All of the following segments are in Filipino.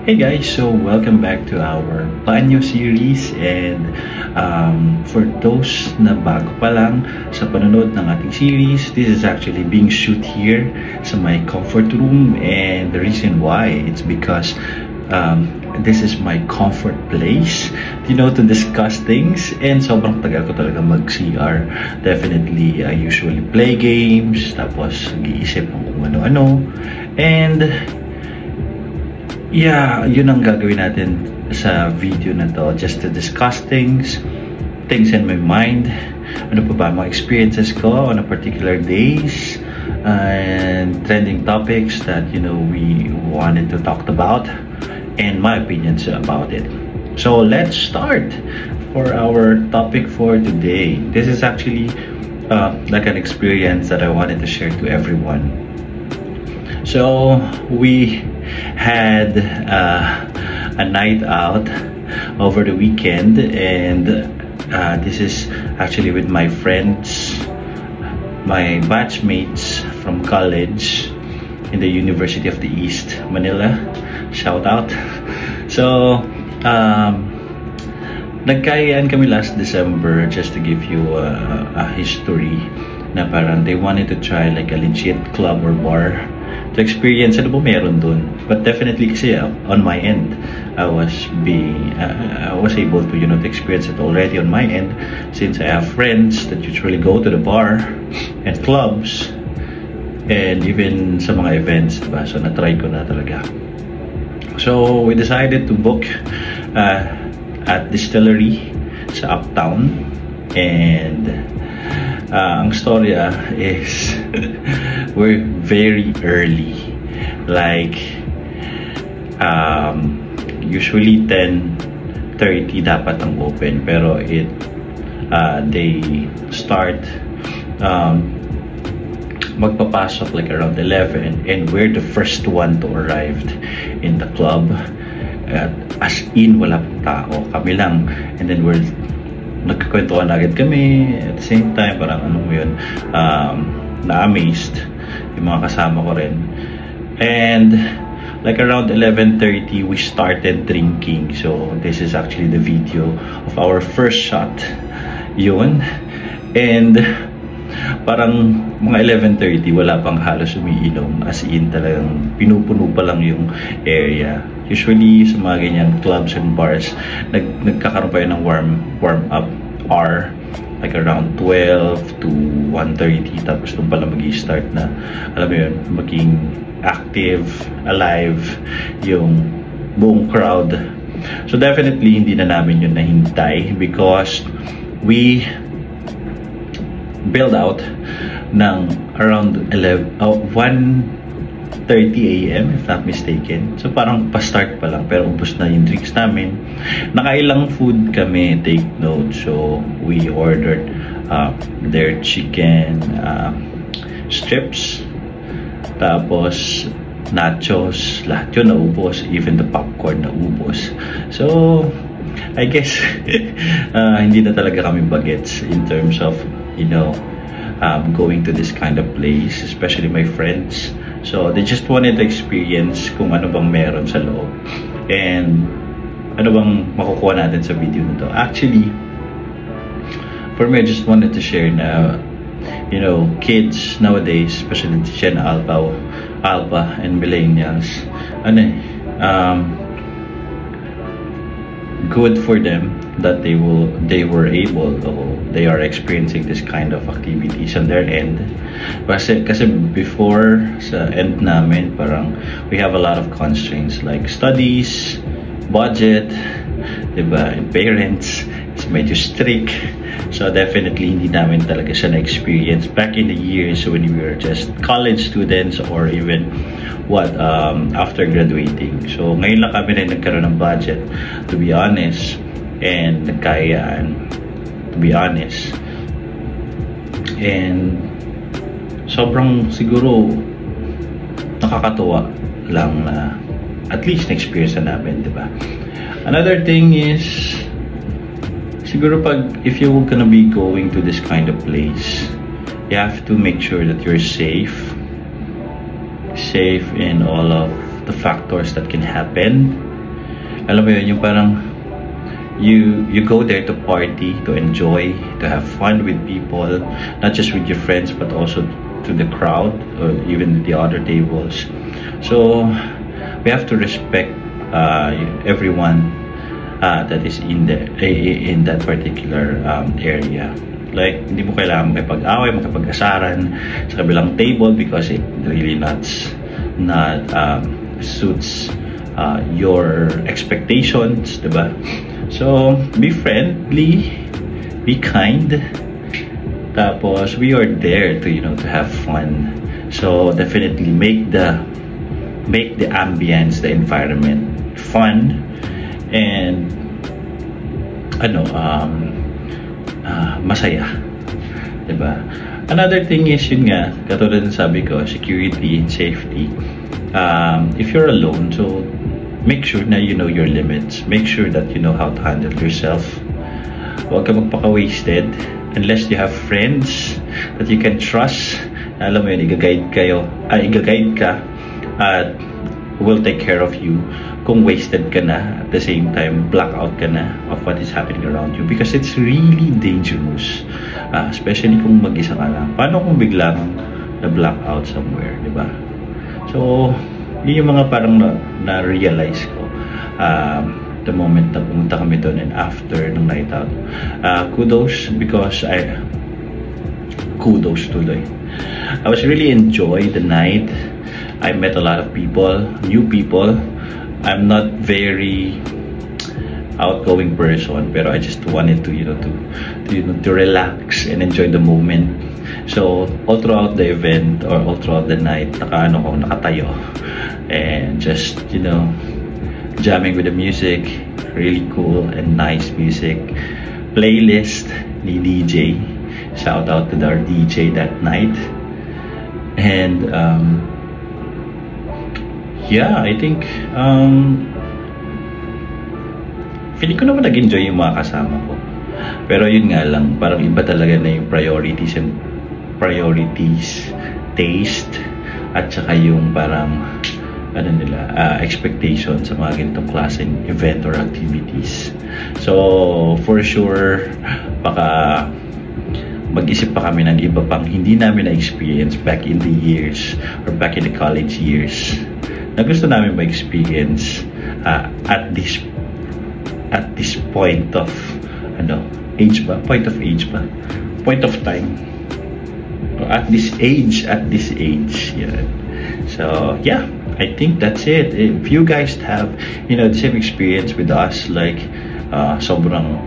Hey guys, so welcome back to our Banyo series, and for those na bago pa lang sa panonood ng ating series, this is actually being shoot here sa my comfort room, and the reason why, it's because this is my comfort place, to discuss things, and sobrang tagal ko talaga mag-CR. Definitely, I usually play games, tapos nag-iisip ng kung ano-ano, and yeah, yun ang gagawin natin sa video na to, just to discuss things in my mind. Ano pa ba mga experiences ko on a particular days, and trending topics that we wanted to talk about, and my opinions about it. So let's start for our topic for today. This is actually like an experience that I wanted to share to everyone. So we had a night out over the weekend, and this is actually with my friends, my batchmates from college in the University of the East, Manila. Shout out. So nagkayaan kami last December, just to give you a history, na parang they wanted to try like a legit club or bar to experience ano ba meron dun. But definitely kasi on my end, I was able to to experience it already on my end, since I have friends that usually go to the bar and clubs and even sa mga events, diba? So na-try ko na talaga. So we decided to book at Distillery sa Uptown, and ang storya is we're very early, like usually 10:30 dapat ang open, pero they start magpapasok like around 11, and we're the first one to arrive in the club. As in, wala pang tao, kami lang, and then we're nagkakwentuhan agad kami at the same time, parang yun, na-amazed yung mga kasama ko rin. And like around 11:30 we started drinking. So this is actually the video of our first shot yun, and parang mga 11:30 wala pang halos umiinom, as in talagang pinupuno pa lang yung area. Usually sa mga ganyan clubs and bars, nagkakaroon pa yun ng warm up hour, like around 12 to 1:30, tapos doon pala mag-i-start na, alam mo yun, maging active, alive yung buong crowd. So definitely hindi na namin yun nahintay, because we build out ng around 1:30 AM if not mistaken. So parang pa-start pa lang, pero ubos na yung drinks namin. Nakailang food kami, take note. So we ordered their chicken strips, tapos nachos, lahat yun naubos, even the popcorn naubos. So I guess hindi na talaga kami bagets in terms of going to this kind of place, especially my friends. So they just wanted to experience kung ano bang meron sa loob, and ano bang makukuha natin sa video nito. Actually, for me, I just wanted to share na kids nowadays, especially Gen Alpha and millennials, good for them that they are experiencing this kind of activities on their end. Kasi before, sa end namin, parang we have a lot of constraints like studies, budget, diba, and parents is medyo strict. So definitely hindi namin talaga siya na-experience back in the years when we were just college students, or even after graduating. So ngayon lang kami rin nagkaroon ng budget, to be honest, and nagkayaan, to be honest. And sobrang siguro nakakatuwa lang na at least na-experience na namin, diba? Another thing is, siguro if you're gonna be going to this kind of place, you have to make sure that you're safe in all of the factors that can happen. alam mo yun, yung parang you go there to party, to enjoy, to have fun with people, not just with your friends but also to the crowd or even the other tables. So we have to respect everyone that is in that particular area. Like, hindi mo kailangan makipag-away, makipag-asaran sa kabilang table because it really not suits your expectations, diba? So, be friendly, be kind. Tapos, we are there to, to have fun. So, definitely make the ambience, the environment fun and masaya, diba? Another thing is yun nga, katulad ng sabi ko, security and safety. If you're alone, so make sure na you know your limits. Make sure that you know how to handle yourself. Huwag ka magpaka-wasted unless you have friends that you can trust. Alam mo yun, i-guide ka at will take care of you kung wasted ka na, at the same time blackout ka na of what is happening around you, because it's really dangerous, especially kung mag-isa ka lang. Paano kung biglang na blackout somewhere, di ba? So yun yung mga parang na-realize ko the moment na pumunta kami doon and after ng night out. Kudos tuloy. I was really enjoy the night. I met a lot of people, new people. I'm not very outgoing person, pero I just wanted to to relax and enjoy the moment. So all throughout the event or all throughout the night, nakatayo and just jamming with the music, really cool and nice music. Playlist ni DJ. Shout out to our DJ that night. And yeah, I think feeling ko naman nag-enjoy yung mga kasama ko. Pero yun nga lang, parang iba talaga na yung priorities, taste, at saka yung parang expectation sa mga ganitong klaseng event or activities. So for sure, baka mag-isip pa kami ng iba pang hindi namin na-experience back in the years or back in the college years na gusto namin ma-experience at this point of point of time, at this age, yeah. So yeah, I think that's it. If you guys have the same experience with us, like sobrang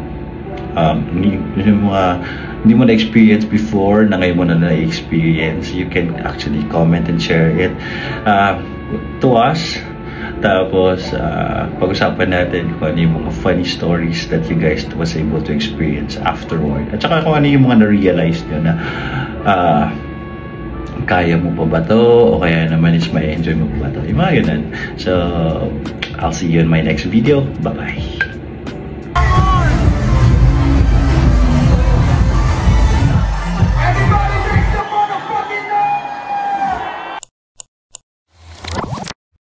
hindi mo na-experience before na ngayon mo na-experience, you can actually comment and share it to us. Tapos pag-usapan natin kung ano yung mga funny stories that you guys was able to experience afterward, at saka kung ano yung mga na-realize nyo na kaya mo pa ba to, o kaya naman is may enjoy mo pa ba to, yung mga ganun. So I'll see you in my next video. Bye bye.